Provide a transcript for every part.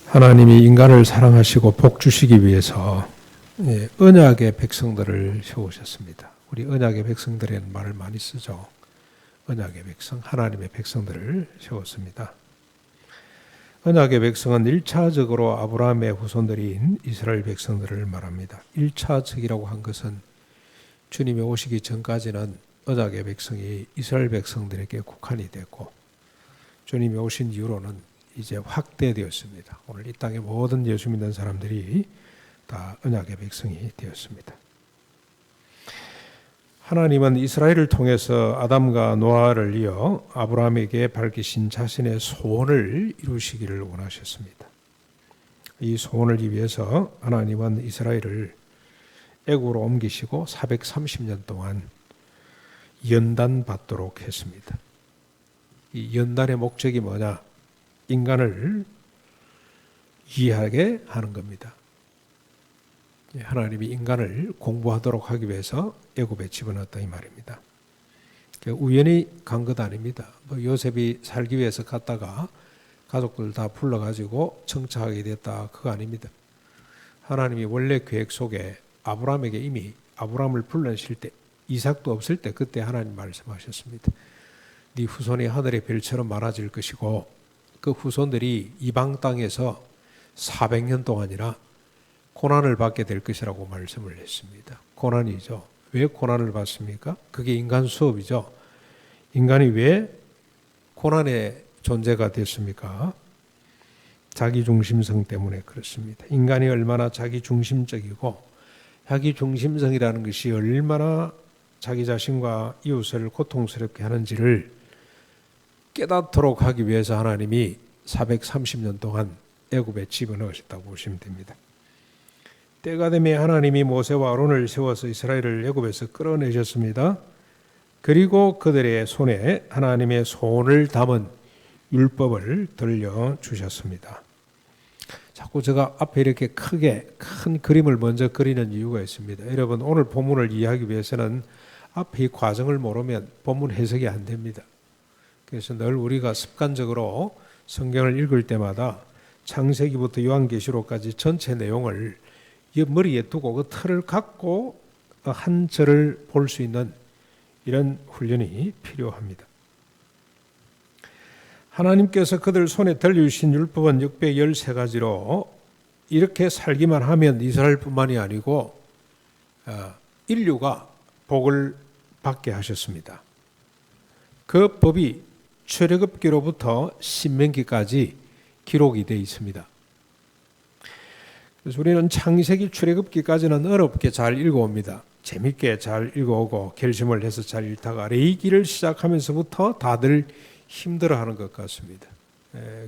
하나님이 인간을 사랑하시고 복 주시기 위해서 언약의 백성들을 세우셨습니다. 우리 언약의 백성들이라는 말을 많이 쓰죠. 언약의 백성, 하나님의 백성들을 세웠습니다. 언약의 백성은 1차적으로 아브라함의 후손들인 이스라엘 백성들을 말합니다. 1차적이라고 한 것은 주님이 오시기 전까지는 언약의 백성이 이스라엘 백성들에게 국한이 됐고, 주님이 오신 이후로는 이제 확대되었습니다. 오늘 이 땅의 모든 예수 믿는 사람들이 다 언약의 백성이 되었습니다. 하나님은 이스라엘을 통해서 아담과 노아를 이어 아브라함에게 밝히신 자신의 소원을 이루시기를 원하셨습니다. 이 소원을 위해서 하나님은 이스라엘을 애굽으로 옮기시고 430년 동안 연단받도록 했습니다. 이 연단의 목적이 뭐냐? 인간을 이해하게 하는 겁니다. 하나님이 인간을 공부하도록 하기 위해서 애굽에 집어넣었다 이 말입니다. 우연히 간 것 아닙니다. 요셉이 살기 위해서 갔다가 가족들 다 불러가지고 청착하게 됐다 그거 아닙니다. 하나님이 원래 계획 속에 아브라함에게 이미 아브라함을 불러내실 때 이삭도 없을 때 그때 하나님 말씀하셨습니다. 네 후손이 하늘의 별처럼 많아질 것이고 그 후손들이 이방 땅에서 400년 동안이나 고난을 받게 될 것이라고 말씀을 했습니다. 고난이죠. 왜 고난을 받습니까? 그게 인간 수업이죠. 인간이 왜 고난의 존재가 됐습니까? 자기중심성 때문에 그렇습니다. 인간이 얼마나 자기중심적이고 자기중심성이라는 것이 얼마나 자기 자신과 이웃을 고통스럽게 하는지를 깨닫도록 하기 위해서 하나님이 430년 동안 애굽에 집어넣으셨다고 보시면 됩니다. 때가 되면 하나님이 모세와 아론을 세워서 이스라엘을 애굽에서 끌어내셨습니다. 그리고 그들의 손에 하나님의 소원을 담은 율법을 들려주셨습니다. 자꾸 제가 앞에 이렇게 크게 큰 그림을 먼저 그리는 이유가 있습니다. 여러분 오늘 본문을 이해하기 위해서는 앞에 이 과정을 모르면 본문 해석이 안 됩니다. 그래서 늘 우리가 습관적으로 성경을 읽을 때마다 창세기부터 요한계시록까지 전체 내용을 머리에 두고 그 틀을 갖고 한 절을 볼 수 있는 이런 훈련이 필요합니다. 하나님께서 그들 손에 들려주신 율법은 613가지로 이렇게 살기만 하면 이스라엘뿐만이 아니고 인류가 복을 받게 하셨습니다. 그 법이 출애굽기로부터 신명기까지 기록이 되어 있습니다. 그래서 우리는 창세기 출애굽기까지는 어렵게 잘 읽어옵니다. 재밌게 잘 읽어오고 결심을 해서 잘 읽다가 레위기를 시작하면서부터 다들 힘들어하는 것 같습니다.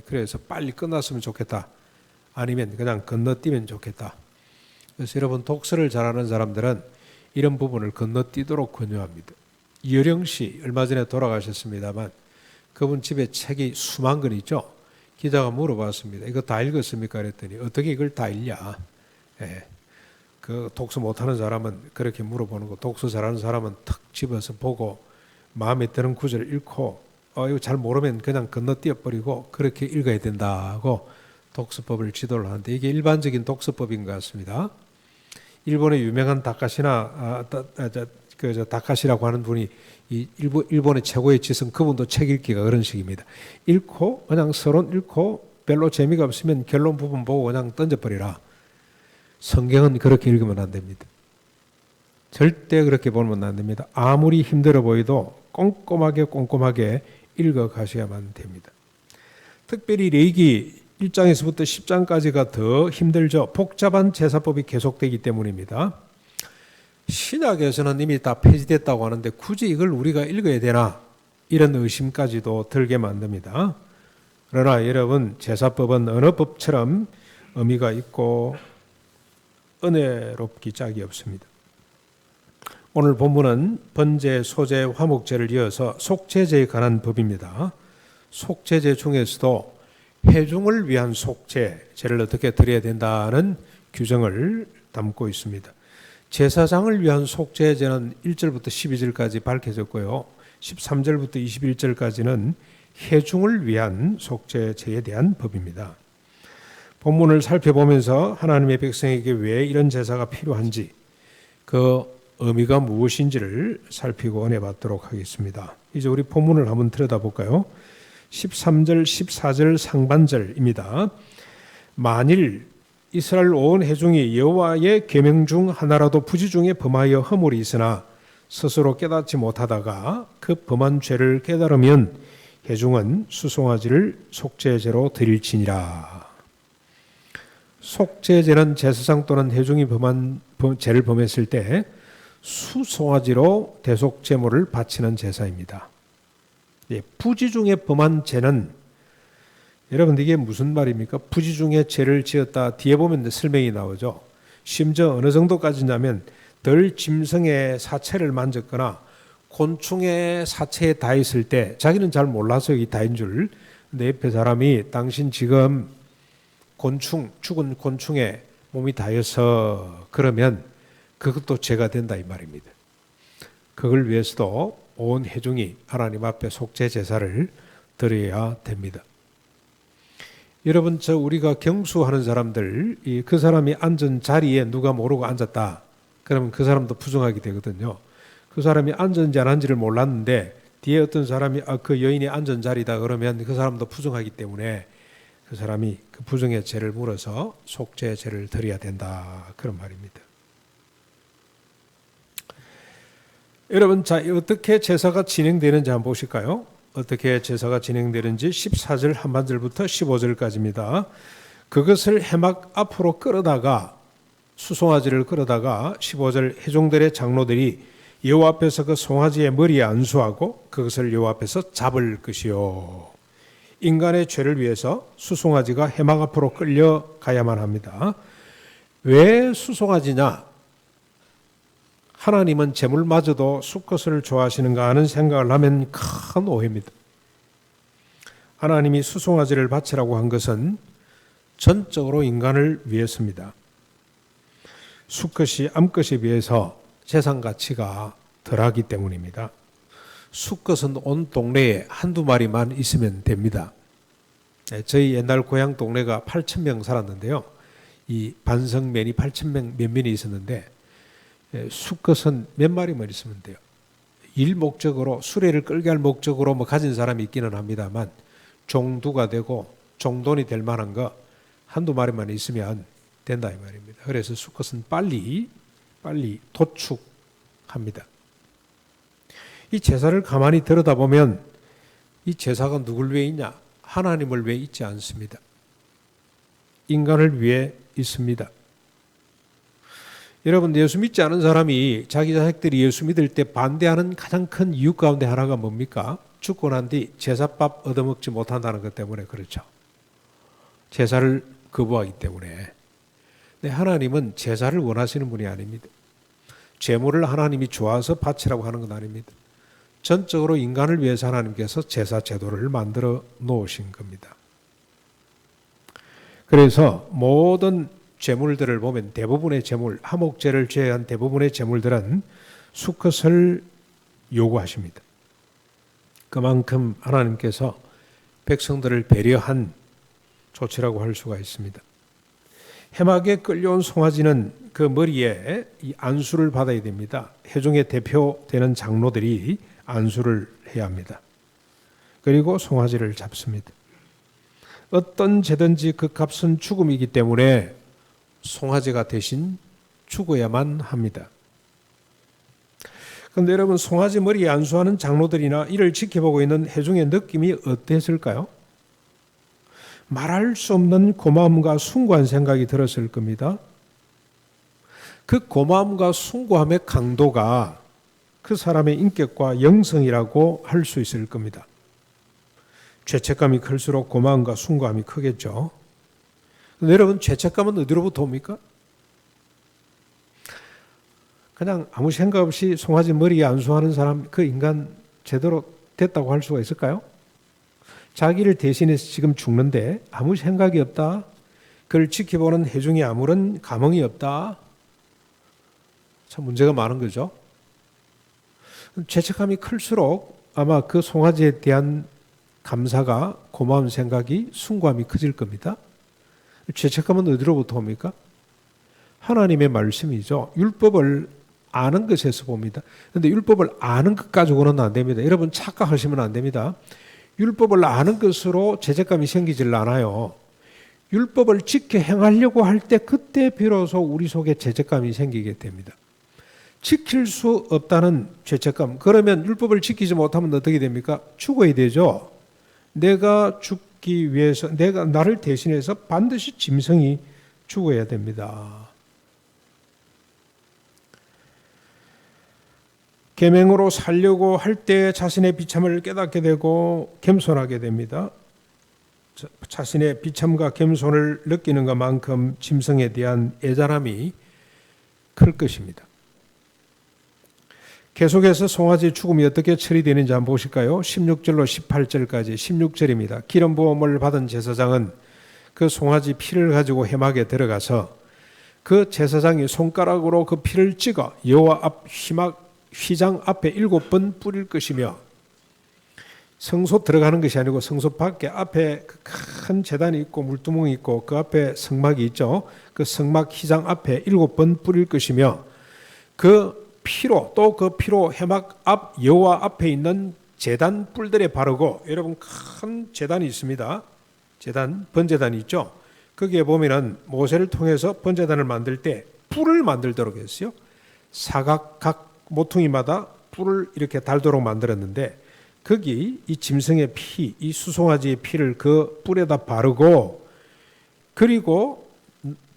그래서 빨리 끝났으면 좋겠다. 아니면 그냥 건너뛰면 좋겠다. 그래서 여러분 독서를 잘하는 사람들은 이런 부분을 건너뛰도록 권유합니다. 이어령 씨 얼마 전에 돌아가셨습니다만 그분 집에 책이 수만 권 있죠. 기자가 물어봤습니다. 이거 다 읽었습니까? 그랬더니 어떻게 이걸 다 읽냐. 그 독서 못하는 사람은 그렇게 물어보는 거, 독서 잘하는 사람은 탁 집어서 보고 마음에 드는 구절을 읽고 이거 잘 모르면 그냥 건너뛰어 버리고 그렇게 읽어야 된다고 독서법을 지도를 하는데 이게 일반적인 독서법인 것 같습니다. 일본의 유명한 다카시라고 하는 분이 일본의 최고의 지성 그분도 책 읽기가 그런 식입니다. 읽고 그냥 서론 읽고 별로 재미가 없으면 결론 부분 보고 그냥 던져버리라. 성경은 그렇게 읽으면 안 됩니다. 절대 그렇게 보면 안 됩니다. 아무리 힘들어 보여도 꼼꼼하게 읽어 가셔야만 됩니다. 특별히 레위기 1장에서부터 10장까지가 더 힘들죠. 복잡한 제사법이 계속되기 때문입니다. 신약에서는 이미 다 폐지됐다고 하는데 굳이 이걸 우리가 읽어야 되나 이런 의심까지도 들게 만듭니다. 그러나 여러분 제사법은 어느 법처럼 의미가 있고 은혜롭기 짝이 없습니다. 오늘 본문은 번제, 소제, 화목제를 이어서 속죄제에 관한 법입니다. 속죄제 중에서도 회중을 위한 속죄제를 어떻게 드려야 된다는 규정을 담고 있습니다. 제사장을 위한 속죄제는 1절부터 12절까지 밝혀졌고요. 13절부터 21절까지는 회중을 위한 속죄제에 대한 법입니다. 본문을 살펴보면서 하나님의 백성에게 왜 이런 제사가 필요한지, 그 의미가 무엇인지를 살피고 은혜 받도록 하겠습니다. 이제 우리 본문을 한번 들여다볼까요? 13절, 14절 상반절입니다. 만일 이스라엘 온 회중이 여호와의 계명 중 하나라도 부지 중에 범하여 허물이 있으나 스스로 깨닫지 못하다가 그 범한 죄를 깨달으면 회중은 수송아지를 속죄제로 드릴지니라. 속죄제는 제사장 또는 회중이 범한 죄를 범했을 때 수송아지로 대속제물을 바치는 제사입니다. 부지 중에 범한 죄는, 여러분 이게 무슨 말입니까? 부지 중에 죄를 지었다, 뒤에 보면 설명이 나오죠. 심지어 어느 정도까지냐면 덜 짐승의 사체를 만졌거나 곤충의 사체에 닿았을 때, 자기는 잘 몰라서 이 닿은 줄, 내 옆에 사람이 당신 지금 죽은 곤충에 몸이 닿아서 그러면 그것도 죄가 된다 이 말입니다. 그걸 위해서도 온 회중이 하나님 앞에 속죄 제사를 드려야 됩니다. 여러분, 우리가 경수하는 사람들, 그 사람이 앉은 자리에 누가 모르고 앉았다 그러면 그 사람도 부정하게 되거든요. 그 사람이 앉은지 안 앉은지를 몰랐는데 뒤에 어떤 사람이 그 여인이 앉은 자리다 그러면 그 사람도 부정하기 때문에 그 사람이 그 부정의 죄를 물어서 속죄의 죄를 드려야 된다, 그런 말입니다. 여러분, 자, 어떻게 제사가 진행되는지 한번 보실까요? 어떻게 제사가 진행되는지 14절 한반절부터 15절까지입니다. 그것을 해막 앞으로 끌어다가, 수송아지를 끌어다가 15절 회중들의 장로들이 여호와 앞에서 그 송아지의 머리에 안수하고 그것을 여호와 앞에서 잡을 것이요. 인간의 죄를 위해서 수송아지가 해막 앞으로 끌려가야만 합니다. 왜 수송아지냐? 하나님은 제물마저도 수컷을 좋아하시는가 하는 생각을 하면 큰 오해입니다. 하나님이 수송아지를 바치라고 한 것은 전적으로 인간을 위해서입니다. 수컷이 암컷에 비해서 재산 가치가 덜하기 때문입니다. 수컷은 온 동네에 한두 마리만 있으면 됩니다. 저희 옛날 고향 동네가 8,000명 살았는데요. 이 반성면이 8,000명 몇 면이 있었는데 수컷은 몇 마리만 있으면 돼요. 일 목적으로, 수레를 끌게 할 목적으로 가진 사람이 있기는 합니다만 종두가 되고 종돈이 될 만한 거 한두 마리만 있으면 된다 이 말입니다. 그래서 수컷은 빨리 도축합니다. 이 제사를 가만히 들여다보면 이 제사가 누굴 위해 있냐? 하나님을 위해 있지 않습니다. 인간을 위해 있습니다. 여러분, 예수 믿지 않은 사람이 자기 자식들이 예수 믿을 때 반대하는 가장 큰 이유 가운데 하나가 뭡니까? 죽고 난 뒤 제사밥 얻어먹지 못한다는 것 때문에 그렇죠. 제사를 거부하기 때문에. 근데 하나님은 제사를 원하시는 분이 아닙니다. 제물을 하나님이 좋아서 바치라고 하는 건 아닙니다. 전적으로 인간을 위해서 하나님께서 제사 제도를 만들어 놓으신 겁니다. 그래서 모든 제물들을 보면 대부분의 제물, 화목제를 제외한 대부분의 제물들은 수컷을 요구하십니다. 그만큼 하나님께서 백성들을 배려한 조치라고 할 수가 있습니다. 해막에 끌려온 송아지는 그 머리에 이 안수를 받아야 됩니다. 회중의 대표되는 장로들이 안수를 해야 합니다. 그리고 송아지를 잡습니다. 어떤 죄든지 그 값은 죽음이기 때문에 송아지가 대신 죽어야만 합니다. 그런데 여러분, 송아지 머리에 안수하는 장로들이나 이를 지켜보고 있는 회중의 느낌이 어땠을까요? 말할 수 없는 고마움과 숭고한 생각이 들었을 겁니다. 그 고마움과 숭고함의 강도가 그 사람의 인격과 영성이라고 할 수 있을 겁니다. 죄책감이 클수록 고마움과 숭고함이 크겠죠. 근데 여러분, 죄책감은 어디로부터 옵니까? 그냥 아무 생각 없이 송아지 머리에 안수하는 사람, 그 인간 제대로 됐다고 할 수가 있을까요? 자기를 대신해서 지금 죽는데 아무 생각이 없다. 그를 지켜보는 회중이 아무런 감흥이 없다. 참 문제가 많은 거죠. 죄책감이 클수록 아마 그 송아지에 대한 감사가, 고마운 생각이, 숭고함이 커질 겁니다. 죄책감은 어디로부터 옵니까? 하나님의 말씀이죠. 율법을 아는 것에서 봅니다. 그런데 율법을 아는 것 가지고는 안 됩니다. 여러분 착각하시면 안 됩니다. 율법을 아는 것으로 죄책감이 생기질 않아요. 율법을 지켜 행하려고 할 때 그때 비로소 우리 속에 죄책감이 생기게 됩니다. 지킬 수 없다는 죄책감. 그러면 율법을 지키지 못하면 어떻게 됩니까? 죽어야 되죠. 내가 죽기 위해서, 내가 나를 대신해서 반드시 짐승이 죽어야 됩니다. 계명으로 살려고 할 때 자신의 비참을 깨닫게 되고 겸손하게 됩니다. 자신의 비참과 겸손을 느끼는 것만큼 짐승에 대한 애잔함이 클 것입니다. 계속해서 송아지 죽음이 어떻게 처리되는지 한번 보실까요? 16절로 18절까지 16절입니다. 기름 부음을 받은 제사장은 그 송아지 피를 가지고 회막에 들어가서 그 제사장이 손가락으로 그 피를 찍어 여호와 앞 휘장 앞에 7번 뿌릴 것이며, 성소 들어가는 것이 아니고 성소 밖에 앞에 큰 제단이 있고 물두멍이 있고 그 앞에 성막이 있죠. 그 성막 휘장 앞에 7번 뿌릴 것이며, 그 피로 또 그 피로 회막 앞 여호와 앞에 있는 제단 뿔들에 바르고, 여러분 큰 제단이 있습니다. 제단, 번제단이 있죠. 거기에 보면은 모세를 통해서 번제단을 만들 때 뿔을 만들도록 했어요. 각 모퉁이마다 뿔을 이렇게 달도록 만들었는데, 거기 이 짐승의 피, 이 수송아지의 피를 그 뿔에다 바르고, 그리고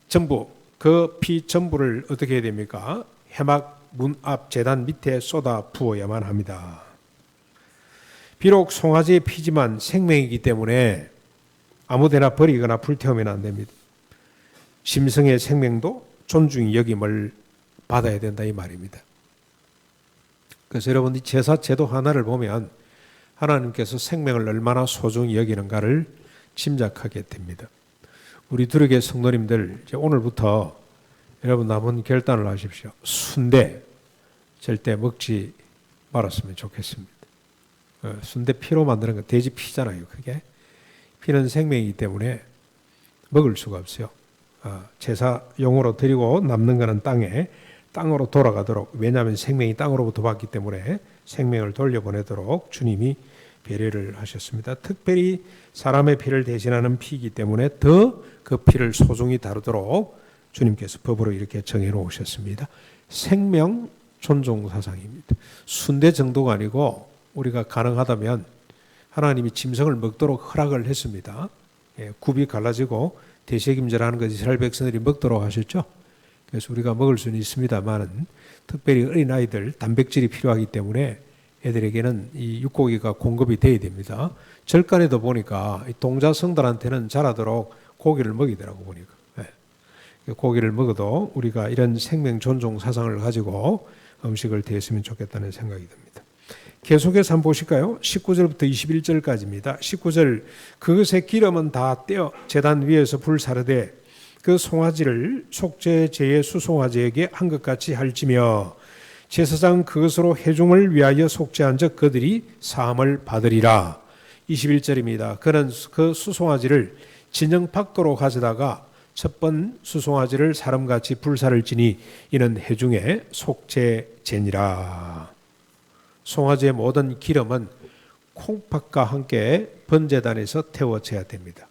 전부 그 피 전부를 어떻게 해야 됩니까? 회막 문 앞 제단 밑에 쏟아 부어야만 합니다. 비록 송아지의 피지만 생명이기 때문에 아무데나 버리거나 불태우면 안 됩니다. 짐승의 생명도 존중이 여김을 받아야 된다 이 말입니다. 그래서 여러분 이 제사 제도 하나를 보면 하나님께서 생명을 얼마나 소중히 여기는가를 짐작하게 됩니다. 우리 두르게 성도님들, 이제 오늘부터 여러분 남은 결단을 하십시오. 순대 절대 먹지 말았으면 좋겠습니다. 순대 피로 만드는 거 돼지 피잖아요. 그게 피는 생명이기 때문에 먹을 수가 없어요. 제사용으로 드리고 남는 거는 땅으로 돌아가도록, 왜냐하면 생명이 땅으로부터 왔기 때문에 생명을 돌려보내도록 주님이 배려를 하셨습니다. 특별히 사람의 피를 대신하는 피이기 때문에 더 그 피를 소중히 다루도록 주님께서 법으로 이렇게 정해 놓으셨습니다. 생명 존중 사상입니다. 순대 정도가 아니고 우리가 가능하다면 하나님이 짐승을 먹도록 허락을 했습니다. 굽이 갈라지고 대책임절하는 것 이스라엘 백성들이 먹도록 하셨죠. 그래서 우리가 먹을 수는 있습니다만은 특별히 어린아이들 단백질이 필요하기 때문에 애들에게는 이 육고기가 공급이 돼야 됩니다. 절간에도 보니까 동자성들한테는 자라도록 고기를 먹이더라고 보니까. 고기를 먹어도 우리가 이런 생명 존중 사상을 가지고 음식을 대했으면 좋겠다는 생각이 듭니다. 계속해서 한번 보실까요? 19절부터 21절까지입니다. 19절, 그것의 기름은 다 떼어 제단 위에서 불사르되 그 송아지를 속죄제의 수송아지에게 한 것 같이 할지며, 제사장 그것으로 회중을 위하여 속죄한 적 그들이 사함을 받으리라. 21절입니다. 그는 그 수송아지를 진영 밖으로 가져다가 첫 번 수송아지를 사람같이 불사를 지니 이는 회중의 속죄제니라. 송아지의 모든 기름은 콩팥과 함께 번제단에서 태워져야 됩니다.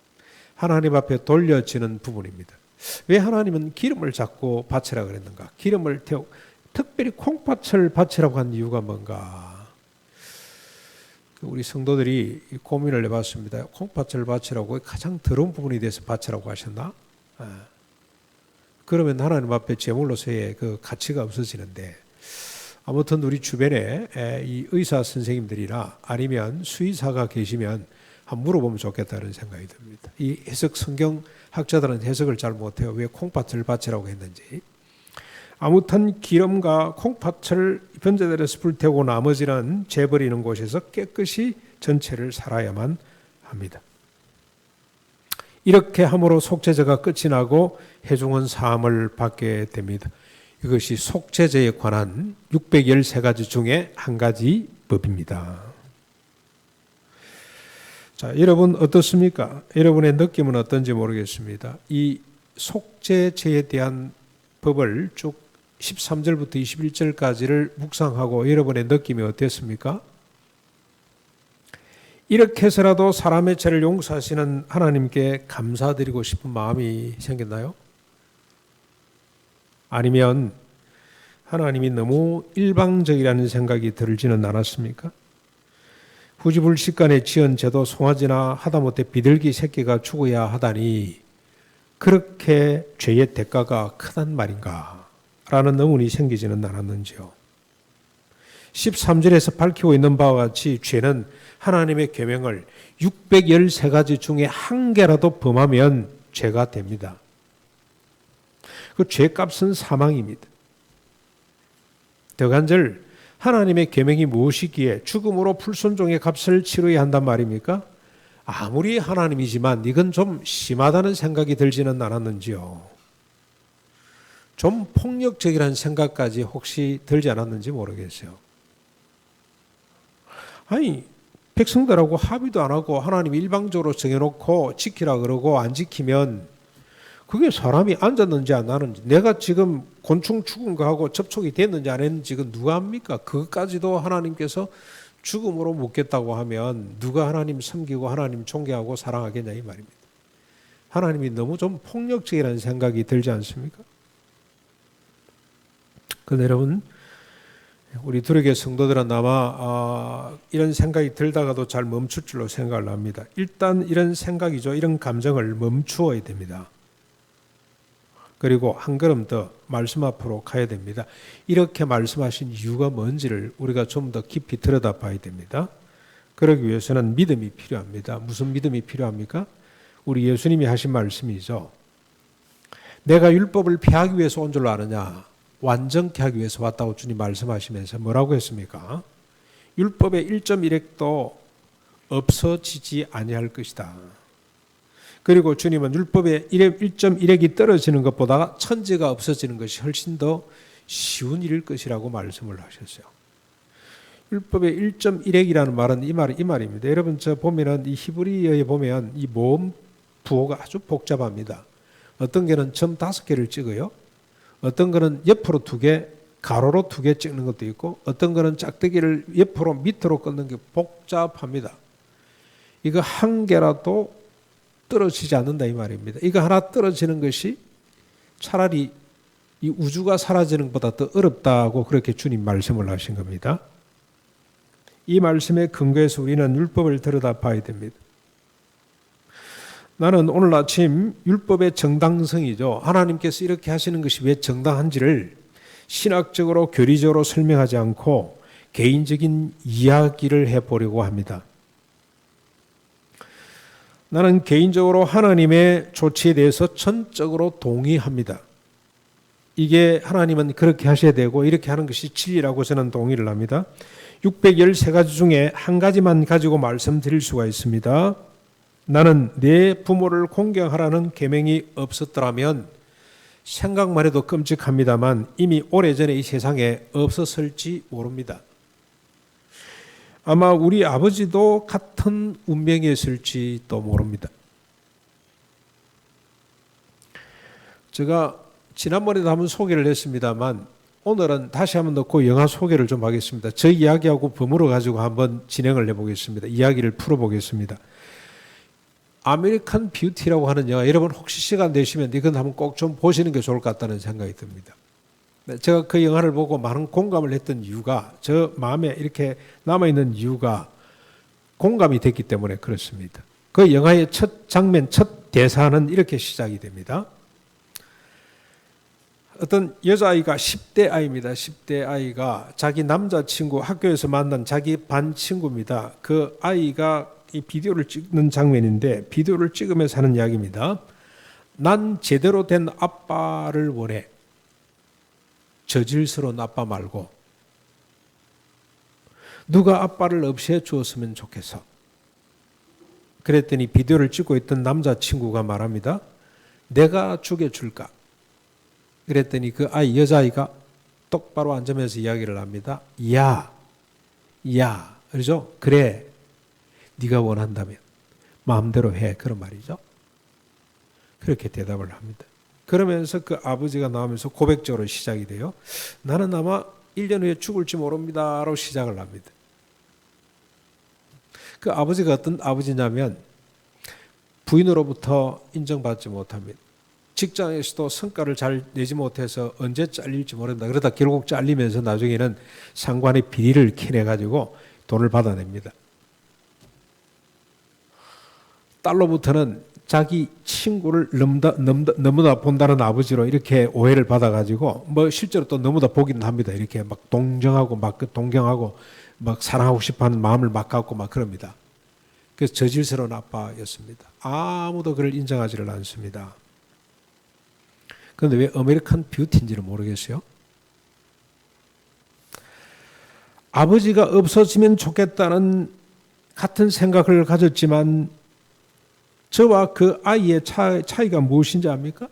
하나님 앞에 돌려지는 부분입니다. 왜 하나님은 기름을 자꾸 바치라 그랬는가? 기름을 특별히 콩팥을 바치라고 한 이유가 뭔가? 우리 성도들이 고민을 해봤습니다. 콩팥을 바치라고 가장 더러운 부분에 대해서 바치라고 하셨나? 그러면 하나님 앞에 제물로서의 그 가치가 없어지는데, 아무튼 우리 주변에 이 의사 선생님들이나 아니면 수의사가 계시면 한번 물어보면 좋겠다는 생각이 듭니다. 이 해석 성경 학자들은 해석을 잘 못해요. 왜 콩팥을 바치라고 했는지. 아무튼 기름과 콩팥을 번제단에서 불태우고 나머지는 재버리는 곳에서 깨끗이 전체를 살아야만 합니다. 이렇게 함으로 속죄제가 끝이 나고 회중은 사함을 받게 됩니다. 이것이 속죄제에 관한 613가지 중에 한 가지 법입니다. 자, 여러분 어떻습니까? 여러분의 느낌은 어떤지 모르겠습니다. 이 속죄죄에 대한 법을 쭉 13절부터 21절까지를 묵상하고 여러분의 느낌이 어땠습니까? 이렇게 해서라도 사람의 죄를 용서하시는 하나님께 감사드리고 싶은 마음이 생겼나요? 아니면 하나님이 너무 일방적이라는 생각이 들지는 않았습니까? 후지불식간에 지은 죄도 송아지나 하다못해 비둘기 새끼가 죽어야 하다니 그렇게 죄의 대가가 크단 말인가? 라는 의문이 생기지는 않았는지요. 13절에서 밝히고 있는 바와 같이 죄는 하나님의 계명을 613가지 중에 한 개라도 범하면 죄가 됩니다. 그 죄값은 사망입니다. 더간절 하나님의 계명이 무엇이기에 죽음으로 불순종의 값을 치러야 한단 말입니까? 아무리 하나님이지만 이건 좀 심하다는 생각이 들지는 않았는지요. 좀 폭력적이라는 생각까지 혹시 들지 않았는지 모르겠어요. 아니, 백성들하고 합의도 안 하고 하나님 일방적으로 정해놓고 지키라 그러고 안 지키면 그게 사람이 앉았는지 안 하는지, 내가 지금 곤충 죽은 거하고 접촉이 됐는지 안 했는지 그건 누가 합니까? 그것까지도 하나님께서 죽음으로 묻겠다고 하면 누가 하나님 섬기고 하나님 존경하고 사랑하겠냐 이 말입니다. 하나님이 너무 좀 폭력적이라는 생각이 들지 않습니까? 그런데 여러분, 우리 두레교회 성도들은 아마 이런 생각이 들다가도 잘 멈출 줄로 생각을 합니다. 일단 이런 생각이죠. 이런 감정을 멈추어야 됩니다. 그리고 한 걸음 더 말씀 앞으로 가야 됩니다. 이렇게 말씀하신 이유가 뭔지를 우리가 좀 더 깊이 들여다봐야 됩니다. 그러기 위해서는 믿음이 필요합니다. 무슨 믿음이 필요합니까? 우리 예수님이 하신 말씀이죠. 내가 율법을 폐하기 위해서 온 줄로 아느냐? 완전케 하기 위해서 왔다고 주님 말씀하시면서 뭐라고 했습니까? 율법의 1.1획도 없어지지 아니할 것이다. 그리고 주님은 율법의 1.1획이 떨어지는 것보다 천지가 없어지는 것이 훨씬 더 쉬운 일일 것이라고 말씀을 하셨어요. 율법의 1.1획이라는 말은 이 말입니다. 여러분 저 보면은 이 히브리어에 보면 이 모음 부호가 아주 복잡합니다. 어떤 개는 점 5개를 찍어요. 어떤 거는 옆으로 2개, 가로로 2개 찍는 것도 있고, 어떤 거는 짝대기를 옆으로 밑으로 끊는 게 복잡합니다. 이거 한 개라도 떨어지지 않는다 이 말입니다. 이거 하나 떨어지는 것이 차라리 이 우주가 사라지는 것보다 더 어렵다고 그렇게 주님 말씀을 하신 겁니다. 이 말씀에 근거해서 우리는 율법을 들여다봐야 됩니다. 나는 오늘 아침 율법의 정당성이죠. 하나님께서 이렇게 하시는 것이 왜 정당한지를 신학적으로 교리적으로 설명하지 않고 개인적인 이야기를 해보려고 합니다. 나는 개인적으로 하나님의 조치에 대해서 전적으로 동의합니다. 이게 하나님은 그렇게 하셔야 되고 이렇게 하는 것이 진리라고 저는 동의를 합니다. 613가지 중에 한 가지만 가지고 말씀드릴 수가 있습니다. 나는 내 부모를 공경하라는 계명이 없었더라면 생각만 해도 끔찍합니다만 이미 오래전에 이 세상에 없었을지 모릅니다. 아마 우리 아버지도 같은 운명이었을지도 모릅니다. 제가 지난번에도 한번 소개를 했습니다만 오늘은 다시 한번 넣고 영화 소개를 좀 하겠습니다. 저 이야기하고 버무려 가지고 한번 진행을 해보겠습니다. 이야기를 풀어보겠습니다. 아메리칸 뷰티라고 하는 영화, 여러분 혹시 시간 되시면 이건 한번 꼭 좀 보시는 게 좋을 것 같다는 생각이 듭니다. 제가 그 영화를 보고 많은 공감을 했던 이유가, 저 마음에 이렇게 남아있는 이유가 공감이 됐기 때문에 그렇습니다. 그 영화의 첫 장면, 첫 대사는 이렇게 시작이 됩니다. 어떤 여자아이가 10대 아이입니다. 10대 아이가 자기 남자친구, 학교에서 만난 자기 반 친구입니다. 그 아이가 이 비디오를 찍는 장면인데 비디오를 찍으면서 하는 이야기입니다. 난 제대로 된 아빠를 원해. 저질스러운 아빠 말고 누가 아빠를 없애 주었으면 좋겠어. 그랬더니 비디오를 찍고 있던 남자친구가 말합니다. 내가 죽여줄까? 그랬더니 그 여자아이가 똑바로 앉으면서 이야기를 합니다. 야, 그러죠? 그래, 네가 원한다면. 마음대로 해. 그런 말이죠. 그렇게 대답을 합니다. 그러면서 그 아버지가 나오면서 고백적으로 시작이 돼요. 나는 아마 1년 후에 죽을지 모릅니다로 시작을 합니다. 그 아버지가 어떤 아버지냐면 부인으로부터 인정받지 못합니다. 직장에서도 성과를 잘 내지 못해서 언제 잘릴지 모른다. 그러다 결국 잘리면서 나중에는 상관의 비리를 캐내가지고 돈을 받아냅니다. 딸로부터는 자기 친구를 너무나 본다는 아버지로 이렇게 오해를 받아가지고 뭐 실제로 또 너무나 보기는 합니다. 이렇게 막 동정하고 막 동경하고 막 사랑하고 싶어하는 마음을 막 갖고 막 그럽니다. 그래서 저질스러운 아빠였습니다. 아무도 그를 인정하지를 않습니다. 그런데 왜 아메리칸 뷰티인지를 모르겠어요. 아버지가 없어지면 좋겠다는 같은 생각을 가졌지만 저와 그 아이의 차이가 무엇인지 압니까?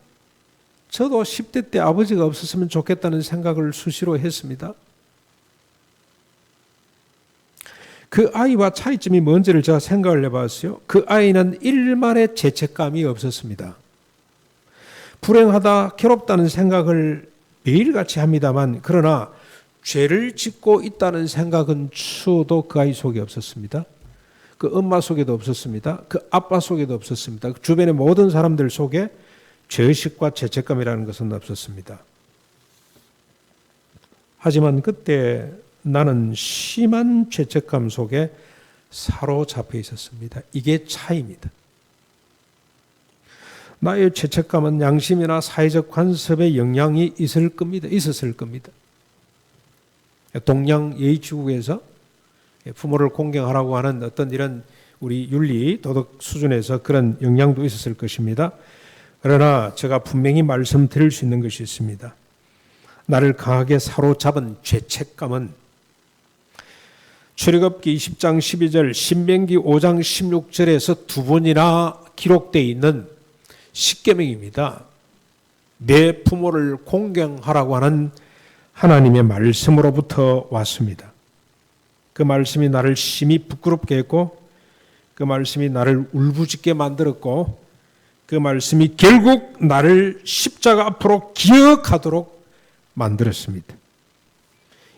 저도 10대 때 아버지가 없었으면 좋겠다는 생각을 수시로 했습니다. 그 아이와 차이점이 뭔지를 제가 생각을 해봤어요. 그 아이는 일말의 죄책감이 없었습니다. 불행하다, 괴롭다는 생각을 매일같이 합니다만 그러나 죄를 짓고 있다는 생각은 추도 그 아이 속에 없었습니다. 그 엄마 속에도 없었습니다. 그 아빠 속에도 없었습니다. 그 주변의 모든 사람들 속에 죄의식과 죄책감이라는 것은 없었습니다. 하지만 그때 나는 심한 죄책감 속에 사로잡혀 있었습니다. 이게 차이입니다. 나의 죄책감은 양심이나 사회적 관습에 영향이 있었을 겁니다. 동양 예의지국에서 부모를 공경하라고 하는 어떤 이런 우리 윤리 도덕 수준에서 그런 영향도 있었을 것입니다. 그러나 제가 분명히 말씀드릴 수 있는 것이 있습니다. 나를 강하게 사로잡은 죄책감은 출애굽기 20장 12절, 신명기 5장 16절에서 두 번이나 기록되어 있는 십계명입니다. 내 부모를 공경하라고 하는 하나님의 말씀으로부터 왔습니다. 그 말씀이 나를 심히 부끄럽게 했고 그 말씀이 나를 울부짖게 만들었고 그 말씀이 결국 나를 십자가 앞으로 기억하도록 만들었습니다.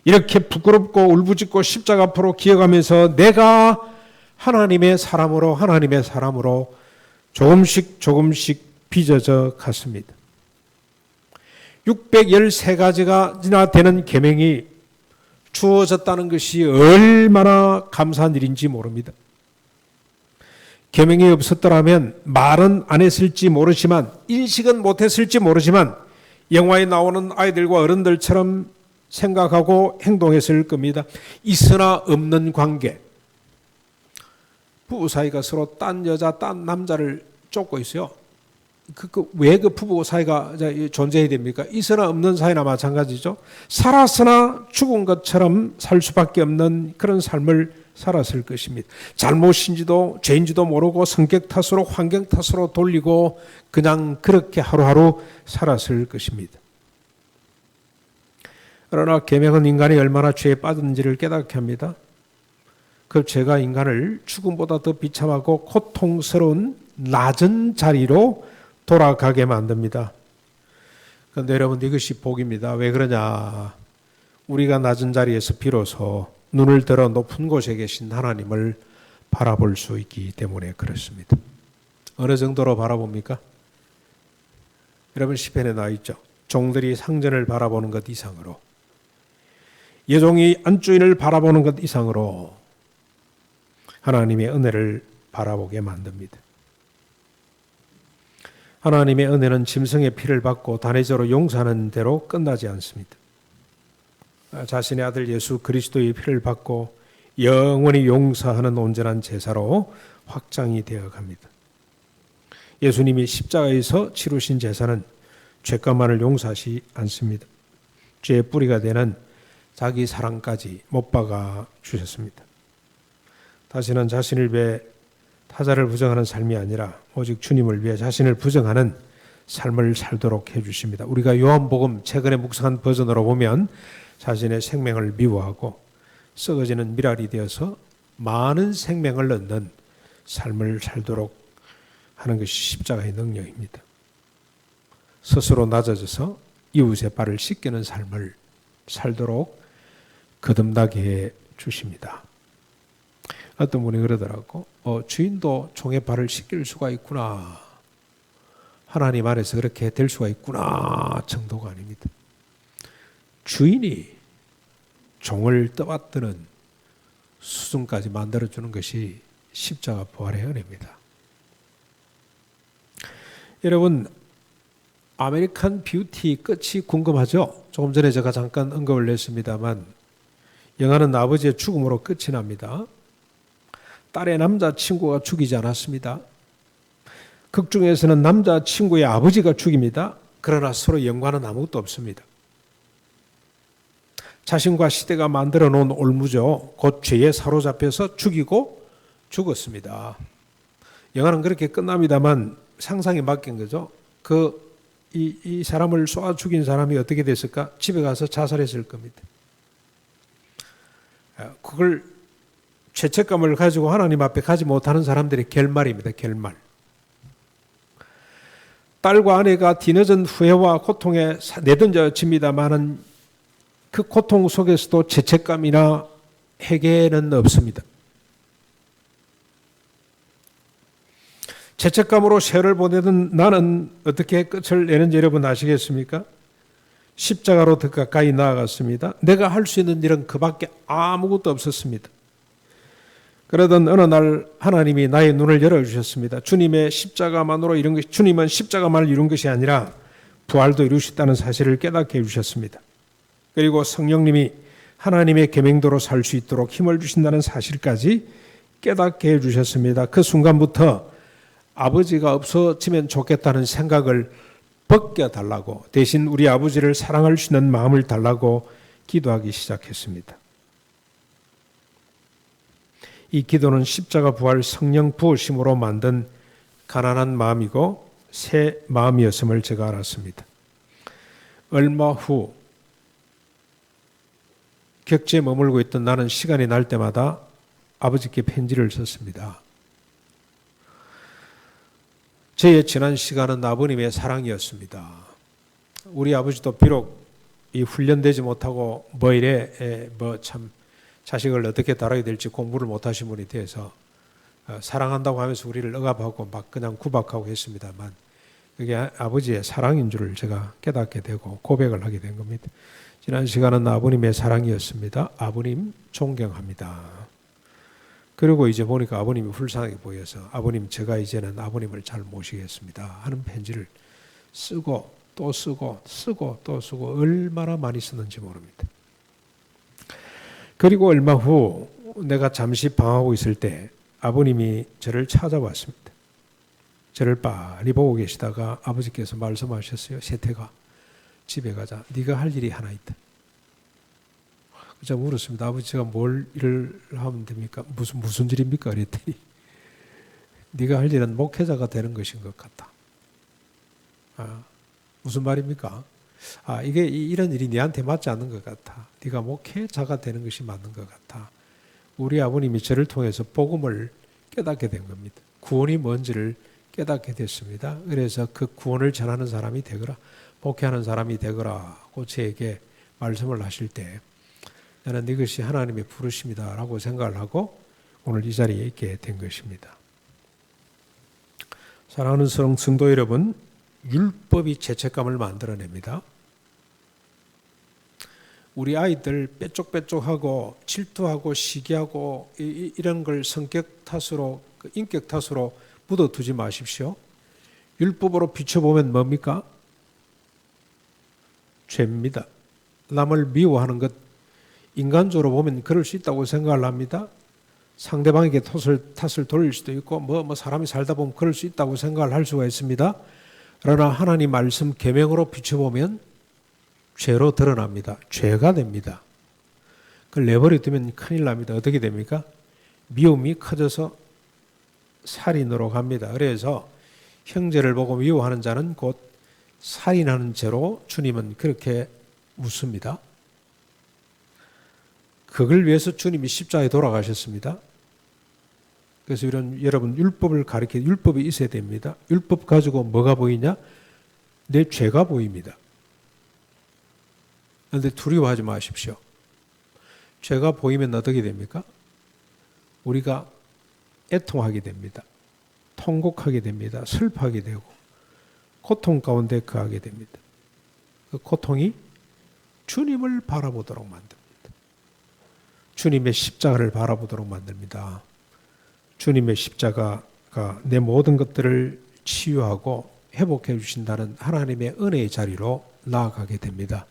이렇게 부끄럽고 울부짖고 십자가 앞으로 기억하면서 내가 하나님의 사람으로 조금씩 빚어져 갔습니다. 613가지가 되는 계명이 주어졌다는 것이 얼마나 감사한 일인지 모릅니다. 계명이 없었더라면 말은 안 했을지 모르지만 인식은 못했을지 모르지만 영화에 나오는 아이들과 어른들처럼 생각하고 행동했을 겁니다. 있으나 없는 관계. 부부 사이가 서로 딴 여자, 딴 남자를 쫓고 있어요. 왜 그 부부 사이가 존재해야 됩니까? 있으나 없는 사이나 마찬가지죠. 살았으나 죽은 것처럼 살 수밖에 없는 그런 삶을 살았을 것입니다. 잘못인지도 죄인지도 모르고 성격 탓으로 환경 탓으로 돌리고 그냥 그렇게 하루하루 살았을 것입니다. 그러나 계명은 인간이 얼마나 죄에 빠졌는지를 깨닫게 합니다. 그 죄가 인간을 죽음보다 더 비참하고 고통스러운 낮은 자리로 돌아가게 만듭니다. 그런데 여러분 이것이 복입니다. 왜 그러냐? 우리가 낮은 자리에서 비로소 눈을 들어 높은 곳에 계신 하나님을 바라볼 수 있기 때문에 그렇습니다. 어느 정도로 바라봅니까? 여러분 시편에 나와 있죠. 종들이 상전을 바라보는 것 이상으로, 여종이 안주인을 바라보는 것 이상으로 하나님의 은혜를 바라보게 만듭니다. 하나님의 은혜는 짐승의 피를 받고 단회적으로 용서하는 대로 끝나지 않습니다. 자신의 아들 예수 그리스도의 피를 받고 영원히 용서하는 온전한 제사로 확장이 되어 갑니다. 예수님이 십자가에서 치루신 제사는 죄값만을 용서하지 않습니다. 죄의 뿌리가 되는 자기 사랑까지 못 박아 주셨습니다. 다시는 자신을 위해 타자를 부정하는 삶이 아니라 오직 주님을 위해 자신을 부정하는 삶을 살도록 해주십니다. 우리가 요한복음 최근에 묵상한 버전으로 보면 자신의 생명을 미워하고 썩어지는 미랄이 되어서 많은 생명을 얻는 삶을 살도록 하는 것이 십자가의 능력입니다. 스스로 낮아져서 이웃의 발을 씻기는 삶을 살도록 거듭나게 해 주십니다. 어떤 분이 그러더라고. 주인도 종의 발을 씻길 수가 있구나. 하나님 안에서 그렇게 될 수가 있구나 정도가 아닙니다. 주인이 종을 떠받드는 수준까지 만들어주는 것이 십자가 부활의 은혜입니다. 여러분, 아메리칸 뷰티 끝이 궁금하죠? 조금 전에 제가 잠깐 언급을 했습니다만 영화는 아버지의 죽음으로 끝이 납니다. 딸의 남자친구가 죽이지 않았습니다. 극 중에서는 남자친구의 아버지가 죽입니다. 그러나 서로 연관은 아무것도 없습니다. 자신과 시대가 만들어 놓은 올무죠. 곧 죄에 사로잡혀서 죽이고 죽었습니다. 영화는 그렇게 끝납니다만 상상이 맡긴 거죠. 이 사람을 쏘아 죽인 사람이 어떻게 됐을까? 집에 가서 자살했을 겁니다. 그걸 죄책감을 가지고 하나님 앞에 가지 못하는 사람들의 결말입니다. 결말. 딸과 아내가 뒤늦은 후회와 고통에 내던져집니다마는 그 고통 속에서도 죄책감이나 회개는 없습니다. 죄책감으로 세월을 보내던 나는 어떻게 끝을 내는지 여러분 아시겠습니까? 십자가로 더 가까이 나아갔습니다. 내가 할 수 있는 일은 그밖에 아무것도 없었습니다. 그러던 어느 날 하나님이 나의 눈을 열어주셨습니다. 주님은 십자가만을 이룬 것이 아니라 부활도 이루셨다는 사실을 깨닫게 해주셨습니다. 그리고 성령님이 하나님의 계명대로 살 수 있도록 힘을 주신다는 사실까지 깨닫게 해주셨습니다. 그 순간부터 아버지가 없어지면 좋겠다는 생각을 벗겨달라고, 대신 우리 아버지를 사랑할 수 있는 마음을 달라고 기도하기 시작했습니다. 이 기도는 십자가 부활 성령 부으심으로 만든 가난한 마음이고 새 마음이었음을 제가 알았습니다. 얼마 후 격지에 머물고 있던 나는 시간이 날 때마다 아버지께 편지를 썼습니다. 저의 지난 시간은 아버님의 사랑이었습니다. 우리 아버지도 비록 이 훈련되지 못하고 참 자식을 어떻게 다뤄야 될지 공부를 못하신 분이 돼서 사랑한다고 하면서 우리를 억압하고 막 그냥 구박하고 했습니다만 그게 아버지의 사랑인 줄을 제가 깨닫게 되고 고백을 하게 된 겁니다. 지난 시간은 아버님의 사랑이었습니다. 아버님 존경합니다. 그리고 이제 보니까 아버님이 불쌍하게 보여서 아버님 제가 이제는 아버님을 잘 모시겠습니다 하는 편지를 쓰고 또 쓰고 또 쓰고 얼마나 많이 쓰는지 모릅니다. 그리고 얼마 후 내가 잠시 방황하고 있을 때 아버님이 저를 찾아왔습니다. 저를 빤히 보고 계시다가 아버지께서 말씀하셨어요. 세태가 집에 가자. 네가 할 일이 하나 있다. 제가 물었습니다. 아버지 제가 뭘 일을 하면 됩니까? 무슨 일입니까? 그랬더니 네가 할 일은 목회자가 되는 것인 것 같다. 무슨 말입니까? 이런 일이 네한테 맞지 않는 것 같아. 네가 목회자가 되는 것이 맞는 것 같아. 우리 아버님이 저를 통해서 복음을 깨닫게 된 겁니다. 구원이 뭔지를 깨닫게 됐습니다. 그래서 그 구원을 전하는 사람이 되거라, 목회하는 사람이 되거라고 저에게 말씀을 하실 때 나는 이것이 하나님의 부르심이다라고 생각을 하고 오늘 이 자리에 있게 된 것입니다. 사랑하는 성도 여러분, 율법이 죄책감을 만들어냅니다. 우리 아이들 빼쪽빼쪽하고 질투하고 시기하고 이런 걸 성격 탓으로 인격 탓으로 묻어두지 마십시오. 율법으로 비춰보면 뭡니까? 죄입니다. 남을 미워하는 것 인간적으로 보면 그럴 수 있다고 생각을 합니다. 상대방에게 탓을 돌릴 수도 있고 사람이 살다 보면 그럴 수 있다고 생각을 할 수가 있습니다. 그러나 하나님 말씀 계명으로 비춰보면 죄로 드러납니다. 죄가 됩니다. 그걸 내버려 두면 큰일 납니다. 어떻게 됩니까? 미움이 커져서 살인으로 갑니다. 그래서 형제를 보고 미워하는 자는 곧 살인하는 죄로 주님은 그렇게 묻습니다. 그걸 위해서 주님이 십자가에 돌아가셨습니다. 그래서 이런 여러분 율법을 가리켜 율법이 있어야 됩니다. 율법 가지고 뭐가 보이냐? 내 죄가 보입니다. 그런데 두려워하지 마십시오. 죄가 보이면 어떻게 됩니까? 우리가 애통하게 됩니다. 통곡하게 됩니다. 슬퍼하게 되고 고통 가운데 거하게 됩니다. 그 고통이 주님을 바라보도록 만듭니다. 주님의 십자가를 바라보도록 만듭니다. 주님의 십자가가 내 모든 것들을 치유하고 회복해 주신다는 하나님의 은혜의 자리로 나아가게 됩니다.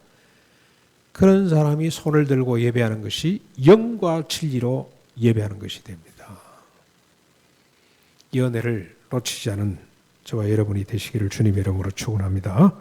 그런 사람이 손을 들고 예배하는 것이 영과 진리로 예배하는 것이 됩니다. 이 은혜를 놓치지 않은 저와 여러분이 되시기를 주님의 이름으로 축원합니다.